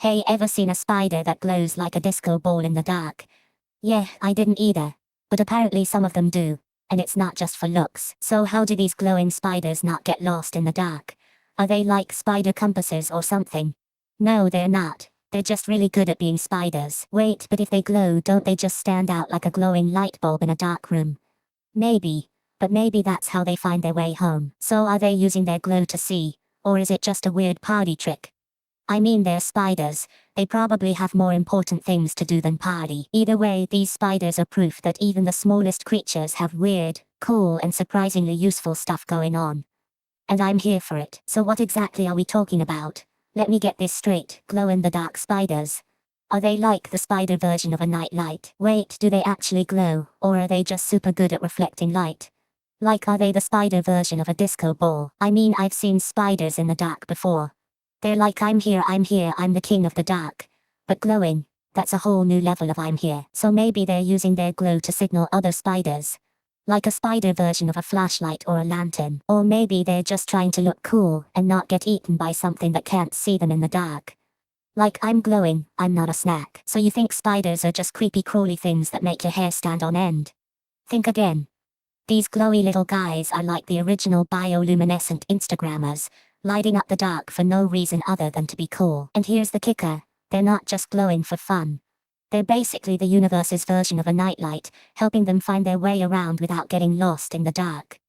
Hey, ever seen a spider that glows like a disco ball in the dark? Yeah, I didn't either. But apparently some of them do. And it's not just for looks. So how do these glowing spiders not get lost in the dark? Are they like spider compasses or something? No, they're not. They're just really good at being spiders. Wait, but if they glow, don't they just stand out like a glowing light bulb in a dark room? Maybe. But maybe that's how they find their way home. So are they using their glow to see? Or is it just a weird party trick? I mean, they're spiders. They probably have more important things to do than party. Either way, these spiders are proof that even the smallest creatures have weird, cool and surprisingly useful stuff going on. And I'm here for it. So what exactly are we talking about? Let me get this straight. Glow-in-the-dark spiders. Are they like the spider version of a night light? Wait, do they actually glow? Or are they just super good at reflecting light? Like, are they the spider version of a disco ball? I mean, I've seen spiders in the dark before. They're like, I'm here, I'm the king of the dark. But glowing, that's a whole new level of I'm here. So maybe they're using their glow to signal other spiders. Like a spider version of a flashlight or a lantern. Or maybe they're just trying to look cool and not get eaten by something that can't see them in the dark. Like, I'm glowing, I'm not a snack. So you think spiders are just creepy crawly things that make your hair stand on end? Think again. These glowy little guys are like the original bioluminescent Instagrammers, lighting up the dark for no reason other than to be cool. And here's the kicker, they're not just glowing for fun. They're basically the universe's version of a nightlight, helping them find their way around without getting lost in the dark.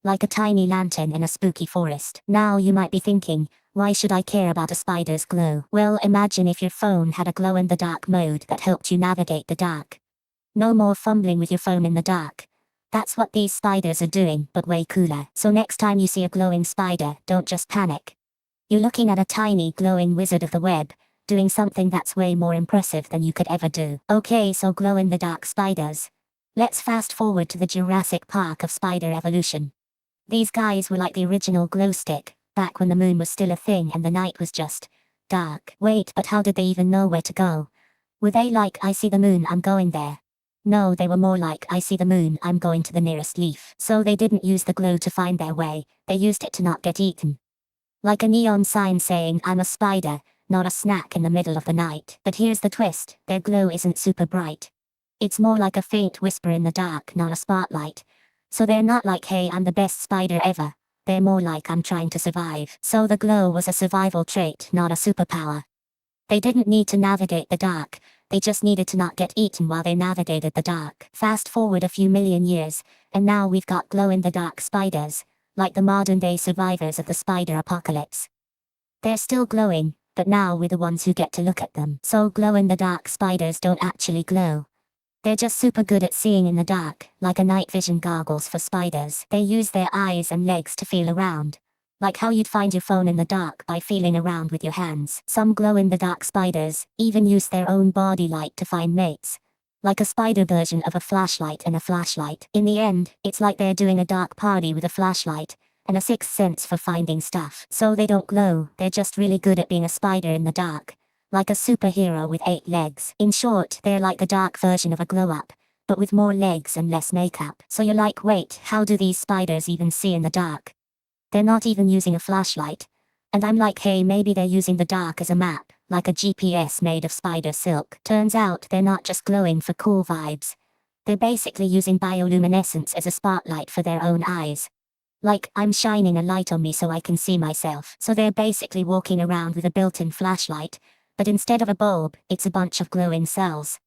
Like a tiny lantern in a spooky forest. Now you might be thinking, why should I care about a spider's glow? Well, imagine if your phone had a glow-in-the-dark mode that helped you navigate the dark. No more fumbling with your phone in the dark. That's what these spiders are doing, but way cooler. So next time you see a glowing spider, don't just panic. You're looking at a tiny glowing wizard of the web, doing something that's way more impressive than you could ever do. Okay, so glow-in-the-dark spiders. Let's fast forward to the Jurassic Park of spider evolution. These guys were like the original glow stick, back when the moon was still a thing and the night was just dark. Wait, but how did they even know where to go? Were they like, I see the moon, I'm going there? No, they were more like, I see the moon, I'm going to the nearest leaf. So they didn't use the glow to find their way, they used it to not get eaten. Like a neon sign saying, I'm a spider, not a snack in the middle of the night. But here's the twist, their glow isn't super bright. It's more like a faint whisper in the dark, not a spotlight. So they're not like, hey, I'm the best spider ever. They're more like, I'm trying to survive. So the glow was a survival trait, not a superpower. They didn't need to navigate the dark, they just needed to not get eaten while they navigated the dark. Fast forward a few million years, and now we've got glow-in-the-dark spiders, like the modern-day survivors of the spider apocalypse. They're still glowing, but now we're the ones who get to look at them. So glow-in-the-dark spiders don't actually glow. They're just super good at seeing in the dark, like a night vision goggles for spiders. They use their eyes and legs to feel around. Like how you'd find your phone in the dark by feeling around with your hands. Some glow-in-the-dark spiders even use their own body light to find mates. Like a spider version of a flashlight and a flashlight. In the end, it's like they're doing a dark party with a flashlight, and a sixth sense for finding stuff. So they don't glow, they're just really good at being a spider in the dark. Like a superhero with 8 legs. In short, they're like the dark version of a glow-up, but with more legs and less makeup. So you're like, wait, how do these spiders even see in the dark? They're not even using a flashlight. And I'm like, hey, maybe they're using the dark as a map, like a GPS made of spider silk. Turns out they're not just glowing for cool vibes. They're basically using bioluminescence as a spotlight for their own eyes. Like, I'm shining a light on me so I can see myself. So they're basically walking around with a built-in flashlight, but instead of a bulb, it's a bunch of glowing cells.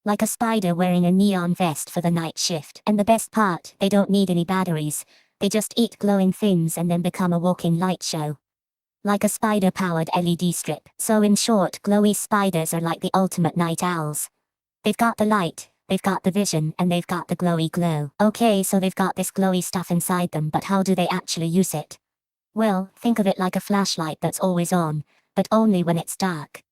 Like a spider wearing a neon vest for the night shift. And the best part, they don't need any batteries. They just eat glowing things and then become a walking light show. Like a spider-powered LED strip. So in short, glowy spiders are like the ultimate night owls. They've got the light, they've got the vision, and they've got the glowy glow. Okay, so they've got this glowy stuff inside them, but how do they actually use it? Well, think of it like a flashlight that's always on, but only when it's dark.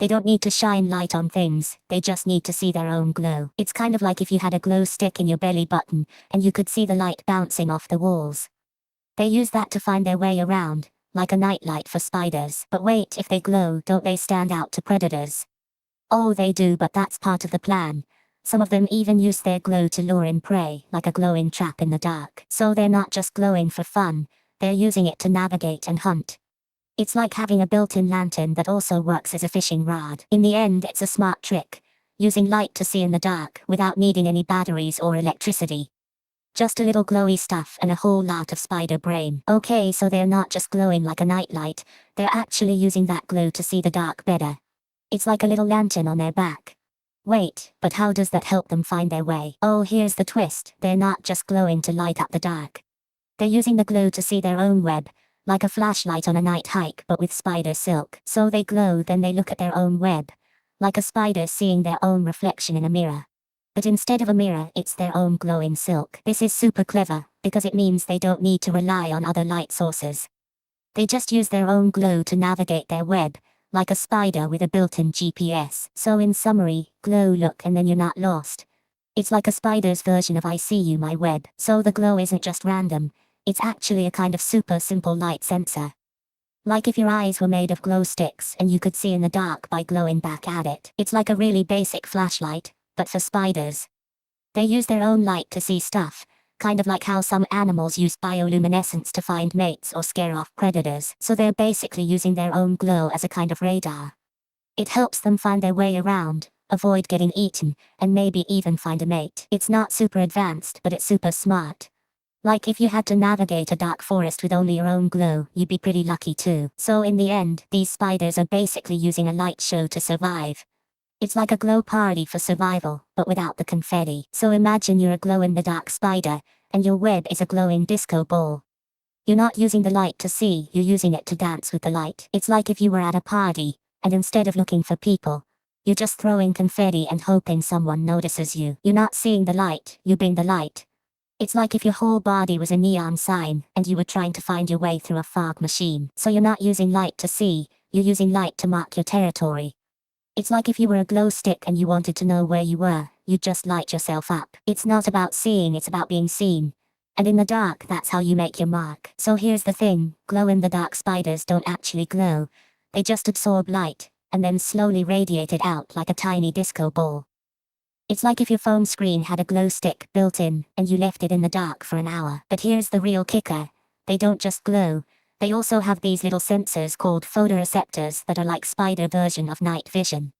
They don't need to shine light on things, they just need to see their own glow. It's kind of like if you had a glow stick in your belly button, and you could see the light bouncing off the walls. They use that to find their way around, like a nightlight for spiders. But wait, if they glow, don't they stand out to predators? Oh, they do, but that's part of the plan. Some of them even use their glow to lure in prey, like a glowing trap in the dark. So they're not just glowing for fun, they're using it to navigate and hunt. It's like having a built-in lantern that also works as a fishing rod. In the end, it's a smart trick, using light to see in the dark without needing any batteries or electricity. Just a little glowy stuff and a whole lot of spider brain. Okay, so they're not just glowing like a nightlight, they're actually using that glow to see the dark better. It's like a little lantern on their back. Wait, but how does that help them find their way? Oh, here's the twist. They're not just glowing to light up the dark. They're using the glow to see their own web, like a flashlight on a night hike but with spider silk. So they glow, then they look at their own web, like a spider seeing their own reflection in a mirror. But instead of a mirror, it's their own glowing silk. This is super clever, because it means they don't need to rely on other light sources. They just use their own glow to navigate their web, like a spider with a built-in GPS. So in summary, glow, look, and then you're not lost. It's like a spider's version of I see you, my web. So the glow isn't just random, it's actually a kind of super simple light sensor. Like if your eyes were made of glow sticks and you could see in the dark by glowing back at it. It's like a really basic flashlight, but for spiders. They use their own light to see stuff, kind of like how some animals use bioluminescence to find mates or scare off predators. So they're basically using their own glow as a kind of radar. It helps them find their way around, avoid getting eaten, and maybe even find a mate. It's not super advanced, but it's super smart. Like if you had to navigate a dark forest with only your own glow, you'd be pretty lucky too. So in the end, these spiders are basically using a light show to survive. It's like a glow party for survival, but without the confetti. So imagine you're a glow-in-the-dark spider, and your web is a glowing disco ball. You're not using the light to see, you're using it to dance with the light. It's like if you were at a party, and instead of looking for people, you're just throwing confetti and hoping someone notices you. You're not seeing the light, you bring the light. It's like if your whole body was a neon sign, and you were trying to find your way through a fog machine. So you're not using light to see, you're using light to mark your territory. It's like if you were a glow stick and you wanted to know where you were, you'd just light yourself up. It's not about seeing, it's about being seen. And in the dark, that's how you make your mark. So here's the thing, glow-in-the-dark spiders don't actually glow. They just absorb light, and then slowly radiate it out like a tiny disco ball. It's like if your phone screen had a glow stick built in, and you left it in the dark for an hour. But here's the real kicker. They don't just glow. They also have these little sensors called photoreceptors that are like spider version of night vision.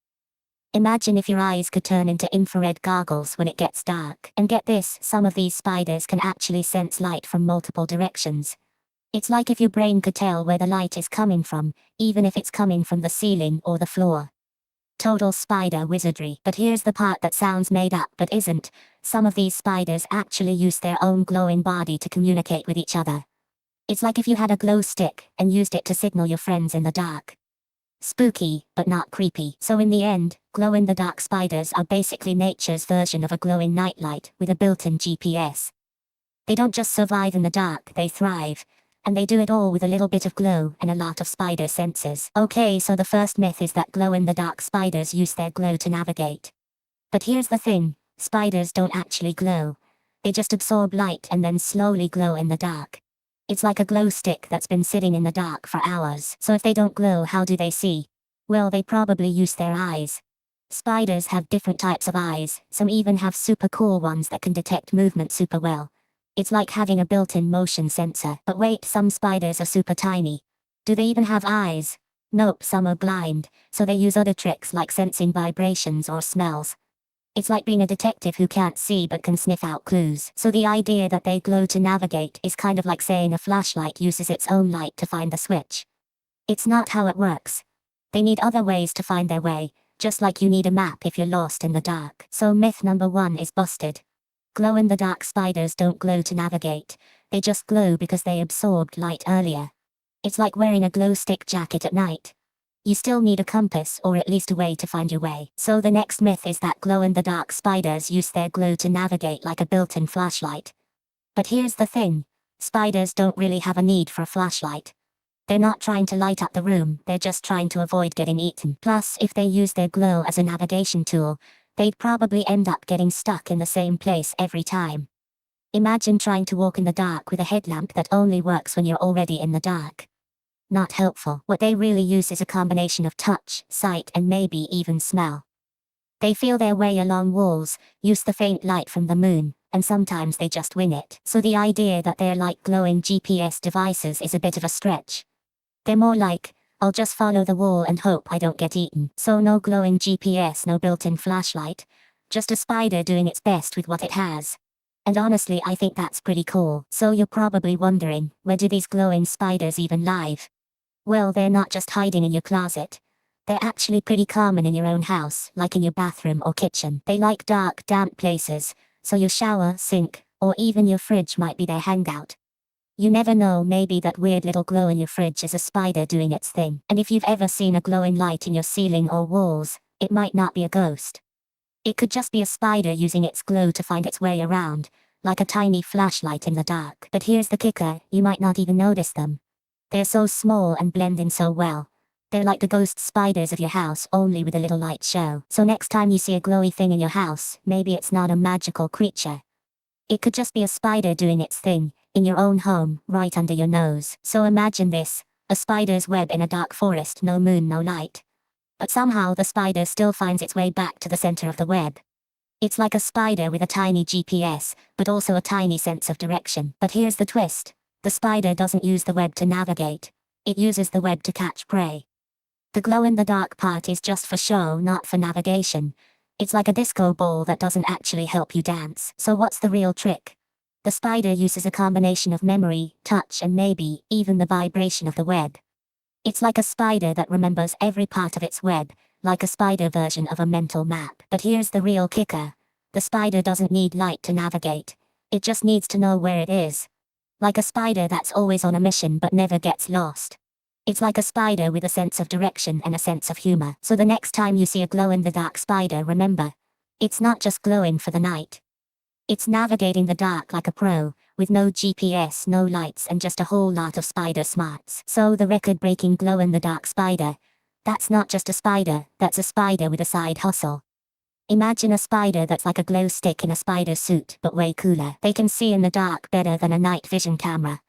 Imagine if your eyes could turn into infrared goggles when it gets dark. And get this, some of these spiders can actually sense light from multiple directions. It's like if your brain could tell where the light is coming from, even if it's coming from the ceiling or the floor. Total spider wizardry. But here's the part that sounds made up but isn't. Some of these spiders actually use their own glowing body to communicate with each other. It's like if you had a glow stick and used it to signal your friends in the dark. Spooky, but not creepy. So in the end, glow-in-the-dark spiders are basically nature's version of a glowing nightlight with a built-in GPS. They don't just survive in the dark, they thrive. And they do it all with a little bit of glow and a lot of spider senses. Okay, so the first myth is that glow-in-the-dark spiders use their glow to navigate. But here's the thing, spiders don't actually glow. They just absorb light and then slowly glow in the dark. It's like a glow stick that's been sitting in the dark for hours. So if they don't glow, how do they see? Well, they probably use their eyes. Spiders have different types of eyes, some even have super cool ones that can detect movement super well. It's like having a built-in motion sensor. But wait, some spiders are super tiny. Do they even have eyes? Nope, some are blind, so they use other tricks like sensing vibrations or smells. It's like being a detective who can't see but can sniff out clues. So the idea that they glow to navigate is kind of like saying a flashlight uses its own light to find the switch. It's not how it works. They need other ways to find their way, just like you need a map if you're lost in the dark. So myth number 1 is busted. Glow-in-the-dark spiders don't glow to navigate. They just glow because they absorbed light earlier. It's like wearing a glow stick jacket at night. You still need a compass or at least a way to find your way. So the next myth is that glow-in-the-dark spiders use their glow to navigate like a built-in flashlight. But here's the thing. Spiders don't really have a need for a flashlight. They're not trying to light up the room, they're just trying to avoid getting eaten. Plus, if they use their glow as a navigation tool, they'd probably end up getting stuck in the same place every time. Imagine trying to walk in the dark with a headlamp that only works when you're already in the dark. Not helpful. What they really use is a combination of touch, sight, and maybe even smell. They feel their way along walls, use the faint light from the moon, and sometimes they just wing it. So the idea that they're like glowing GPS devices is a bit of a stretch. They're more like, I'll just follow the wall and hope I don't get eaten. So no glowing GPS, no built-in flashlight. Just a spider doing its best with what it has. And honestly, I think that's pretty cool. So you're probably wondering, where do these glowing spiders even live? Well, they're not just hiding in your closet. They're actually pretty common in your own house, like in your bathroom or kitchen. They like dark, damp places, so your shower, sink, or even your fridge might be their hangout. You never know, maybe that weird little glow in your fridge is a spider doing its thing. And if you've ever seen a glowing light in your ceiling or walls, it might not be a ghost. It could just be a spider using its glow to find its way around, like a tiny flashlight in the dark. But here's the kicker, you might not even notice them. They're so small and blend in so well. They're like the ghost spiders of your house, only with a little light show. So next time you see a glowy thing in your house, maybe it's not a magical creature. It could just be a spider doing its thing, in your own home, right under your nose. So imagine this, a spider's web in a dark forest, no moon, no light. But somehow the spider still finds its way back to the center of the web. It's like a spider with a tiny GPS, but also a tiny sense of direction. But here's the twist. The spider doesn't use the web to navigate. It uses the web to catch prey. The glow-in-the-dark part is just for show, not for navigation. It's like a disco ball that doesn't actually help you dance. So what's the real trick? The spider uses a combination of memory, touch, and maybe even the vibration of the web. It's like a spider that remembers every part of its web, like a spider version of a mental map. But here's the real kicker. The spider doesn't need light to navigate. It just needs to know where it is. Like a spider that's always on a mission but never gets lost. It's like a spider with a sense of direction and a sense of humor. So the next time you see a glow-in-the-dark spider, remember, it's not just glowing for the night. It's navigating the dark like a pro, with no GPS, no lights, and just a whole lot of spider smarts. So the record-breaking glow-in-the-dark spider, that's not just a spider, that's a spider with a side hustle. Imagine a spider that's like a glow stick in a spider suit, but way cooler. They can see in the dark better than a night vision camera.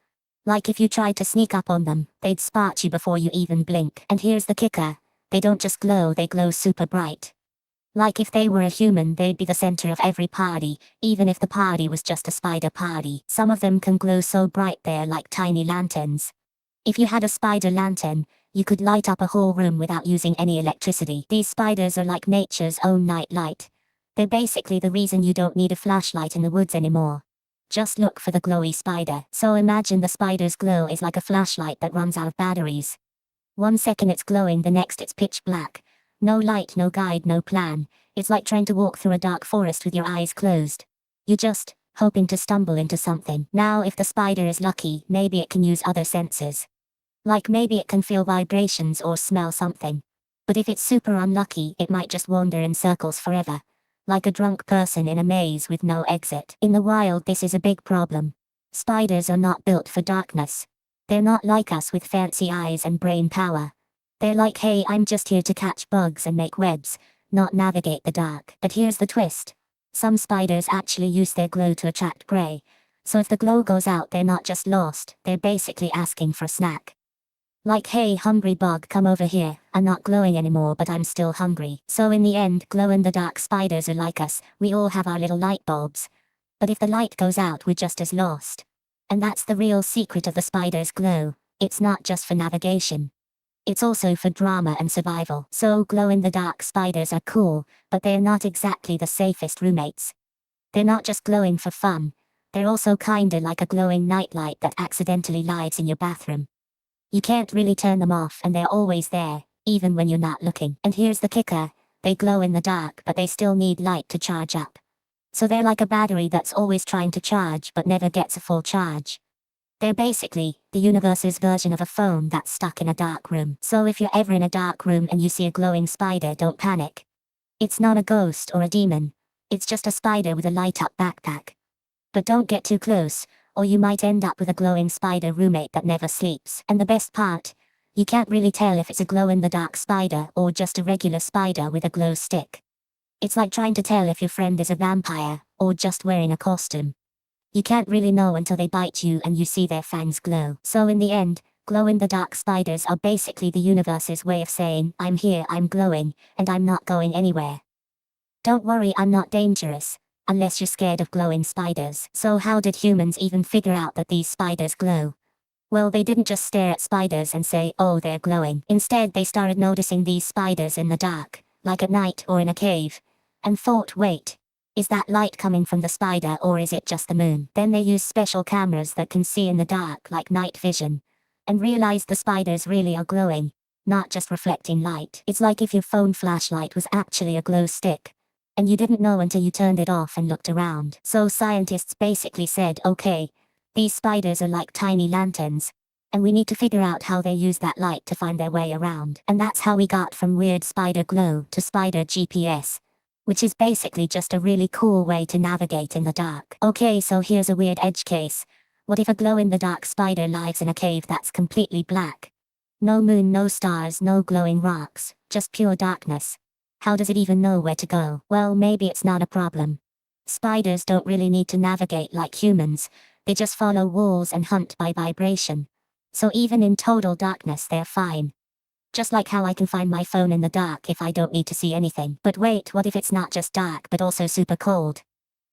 Like if you tried to sneak up on them, they'd spot you before you even blink. And here's the kicker, they don't just glow, they glow super bright. Like if they were a human, they'd be the center of every party, even if the party was just a spider party. Some of them can glow so bright they're like tiny lanterns. If you had a spider lantern, you could light up a whole room without using any electricity. These spiders are like nature's own night light. They're basically the reason you don't need a flashlight in the woods anymore. Just look for the glowy spider. So imagine the spider's glow is like a flashlight that runs out of batteries. 1 second it's glowing, the next it's pitch black. No light, no guide, no plan. It's like trying to walk through a dark forest with your eyes closed. You're just hoping to stumble into something. Now if the spider is lucky, maybe it can use other senses. Like maybe it can feel vibrations or smell something. But if it's super unlucky, it might just wander in circles forever. Like a drunk person in a maze with no exit. In the wild, this is a big problem. Spiders are not built for darkness. They're not like us with fancy eyes and brain power. They're like, hey, I'm just here to catch bugs and make webs, not navigate the dark. But here's the twist. Some spiders actually use their glow to attract prey. So if the glow goes out, they're not just lost, they're basically asking for a snack. Like, hey, hungry bug, come over here. I'm not glowing anymore, but I'm still hungry. So in the end, glow-in-the-dark spiders are like us. We all have our little light bulbs. But if the light goes out, we're just as lost. And that's the real secret of the spider's glow. It's not just for navigation. It's also for drama and survival. So glow-in-the-dark spiders are cool, but they're not exactly the safest roommates. They're not just glowing for fun. They're also kinda like a glowing nightlight that accidentally lives in your bathroom. You can't really turn them off and they're always there, even when you're not looking. And here's the kicker, they glow in the dark but they still need light to charge up. So they're like a battery that's always trying to charge but never gets a full charge. They're basically the universe's version of a phone that's stuck in a dark room. So if you're ever in a dark room and you see a glowing spider, don't panic. It's not a ghost or a demon. It's just a spider with a light-up backpack. But don't get too close, or you might end up with a glowing spider roommate that never sleeps. And the best part, you can't really tell if it's a glow-in-the-dark spider or just a regular spider with a glow stick. It's like trying to tell if your friend is a vampire or just wearing a costume. You can't really know until they bite you and you see their fangs glow. So in the end, glow-in-the-dark spiders are basically the universe's way of saying, I'm here, I'm glowing, and I'm not going anywhere. Don't worry, I'm not dangerous. Unless you're scared of glowing spiders. So how did humans even figure out that these spiders glow? Well, they didn't just stare at spiders and say, oh, they're glowing. Instead, they started noticing these spiders in the dark, like at night or in a cave, and thought, wait, is that light coming from the spider or is it just the moon? Then they used special cameras that can see in the dark like night vision, and realized the spiders really are glowing, not just reflecting light. It's like if your phone flashlight was actually a glow stick, and you didn't know until you turned it off and looked around. So scientists basically said, okay, these spiders are like tiny lanterns, and we need to figure out how they use that light to find their way around. And that's how we got from weird spider glow to spider GPS, which is basically just a really cool way to navigate in the dark. Okay, so here's a weird edge case. What if a glow-in-the-dark spider lives in a cave that's completely black? No moon, no stars, no glowing rocks, just pure darkness. How does it even know where to go? Well, maybe it's not a problem. Spiders don't really need to navigate like humans. They just follow walls and hunt by vibration. So even in total darkness they're fine. Just like how I can find my phone in the dark if I don't need to see anything. But wait, what if it's not just dark but also super cold?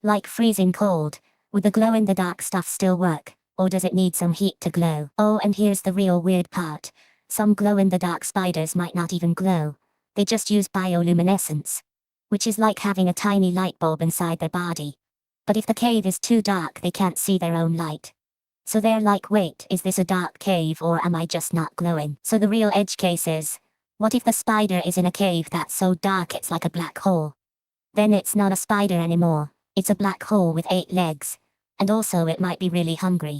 Like freezing cold. Would the glow-in-the-dark stuff still work? Or does it need some heat to glow? Oh, and here's the real weird part. Some glow-in-the-dark spiders might not even glow. They just use bioluminescence, which is like having a tiny light bulb inside their body. But if the cave is too dark, they can't see their own light. So they're like, wait, is this a dark cave or am I just not glowing? So the real edge case is, what if the spider is in a cave that's so dark it's like a black hole? Then it's not a spider anymore, it's a black hole with 8 legs. And also it might be really hungry.